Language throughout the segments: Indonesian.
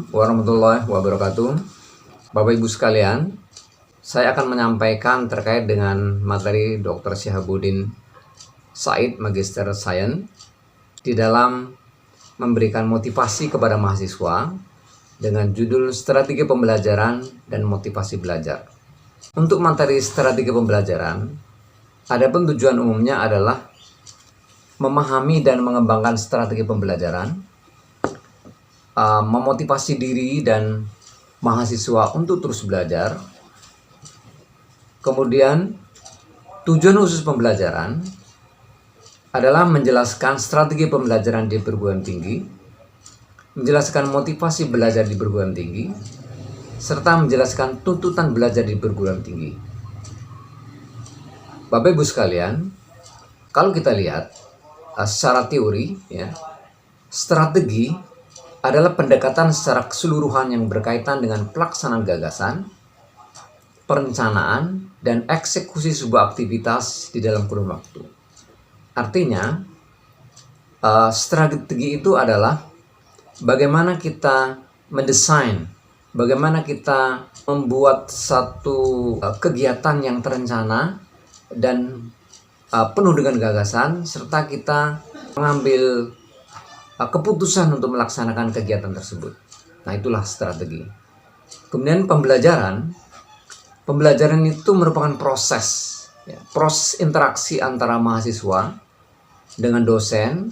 warahmatullahi wabarakatuh. Bapak Ibu sekalian, saya akan menyampaikan terkait dengan materi Dr. Syihabuddin Said, Magister Sains, di dalam memberikan motivasi kepada mahasiswa dengan judul Strategi Pembelajaran dan Motivasi Belajar. Untuk materi strategi pembelajaran, adapun tujuan umumnya adalah memahami dan mengembangkan strategi pembelajaran, memotivasi diri dan mahasiswa untuk terus belajar. Kemudian tujuan khusus pembelajaran adalah menjelaskan strategi pembelajaran di perguruan tinggi, menjelaskan motivasi belajar di perguruan tinggi, serta menjelaskan tuntutan belajar di perguruan tinggi. Bapak Ibu sekalian, kalau kita lihat secara teori, strategi adalah pendekatan secara keseluruhan yang berkaitan dengan pelaksanaan gagasan, perencanaan, dan eksekusi sebuah aktivitas di dalam kurun waktu. Artinya, strategi itu adalah bagaimana kita mendesain, bagaimana kita membuat satu kegiatan yang terencana dan penuh dengan gagasan, serta kita mengambil keputusan untuk melaksanakan kegiatan tersebut. Nah, itulah strategi. Kemudian pembelajaran itu merupakan proses interaksi antara mahasiswa dengan dosen,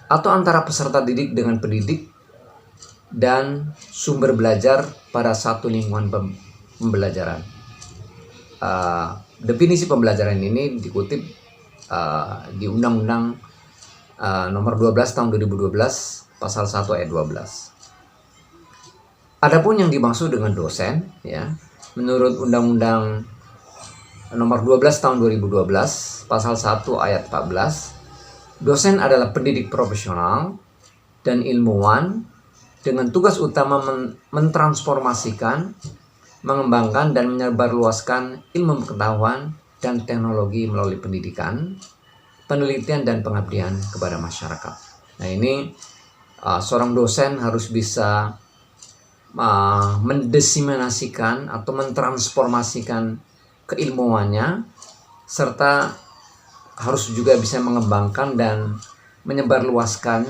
atau antara peserta didik dengan pendidik, dan sumber belajar pada satu lingkungan pembelajaran. Definisi pembelajaran ini dikutip di Undang-Undang nomor 12 tahun 2012 pasal 1 ayat 12. Adapun yang dimaksud dengan dosen, menurut Undang-Undang nomor 12 tahun 2012 pasal 1 ayat 14, dosen adalah pendidik profesional dan ilmuwan dengan tugas utama mentransformasikan, mengembangkan dan menyebarluaskan ilmu pengetahuan dan teknologi melalui pendidikan, penelitian dan pengabdian kepada masyarakat. Nah, ini seorang dosen harus bisa mendiseminasikan atau mentransformasikan keilmuannya, serta harus juga bisa mengembangkan dan menyebarluaskan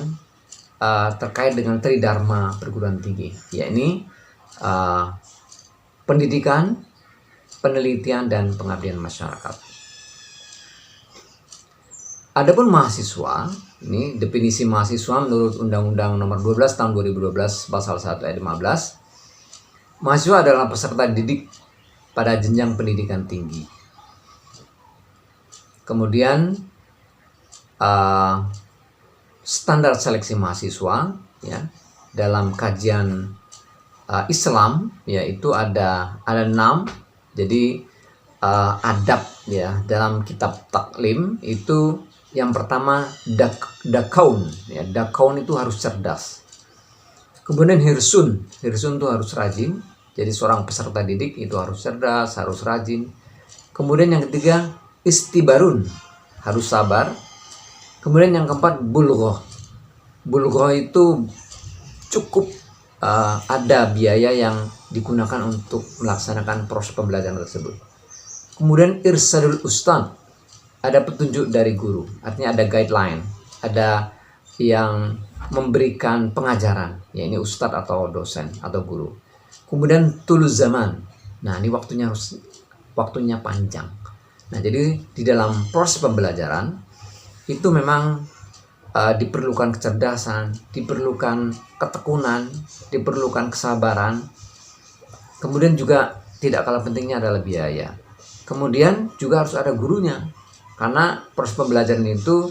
terkait dengan tridharma perguruan tinggi, yakni pendidikan, penelitian dan pengabdian masyarakat. Adapun mahasiswa, ini definisi mahasiswa menurut Undang-Undang nomor 12 tahun 2012 pasal 1 ayat 15. Mahasiswa adalah peserta didik pada jenjang pendidikan tinggi. Kemudian standar seleksi mahasiswa dalam kajian Islam yaitu ada 6. Jadi adab dalam kitab taklim itu yang pertama dakaun, dakaun itu harus cerdas. Kemudian hirsun itu harus rajin. Jadi seorang peserta didik itu harus cerdas, harus rajin. Kemudian yang ketiga istibarun, harus sabar. Kemudian yang keempat bulghah itu cukup ada biaya yang digunakan untuk melaksanakan proses pembelajaran tersebut. Kemudian irsadul ustad, ada petunjuk dari guru, artinya ada guideline, ada yang memberikan pengajaran, ini ustadz atau dosen atau guru. Kemudian tuluz zaman, nah ini waktunya panjang. Nah, jadi di dalam proses pembelajaran itu memang diperlukan kecerdasan, diperlukan ketekunan, diperlukan kesabaran. Kemudian juga tidak kalah pentingnya adalah biaya. Kemudian juga harus ada gurunya, karena proses pembelajaran itu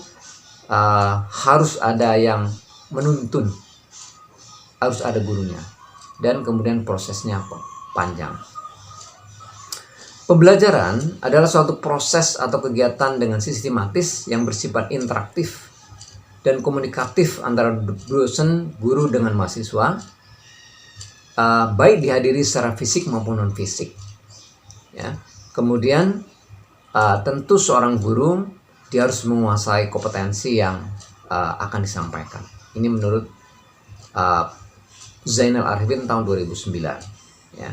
harus ada yang menuntun, harus ada gurunya, dan kemudian prosesnya panjang. Pembelajaran adalah suatu proses atau kegiatan dengan sistematis yang bersifat interaktif dan komunikatif antara dosen, guru dengan mahasiswa, baik dihadiri secara fisik maupun non fisik. Kemudian tentu seorang guru dia harus menguasai kompetensi yang akan disampaikan. Ini menurut Zainal Arifin tahun 2009 ya.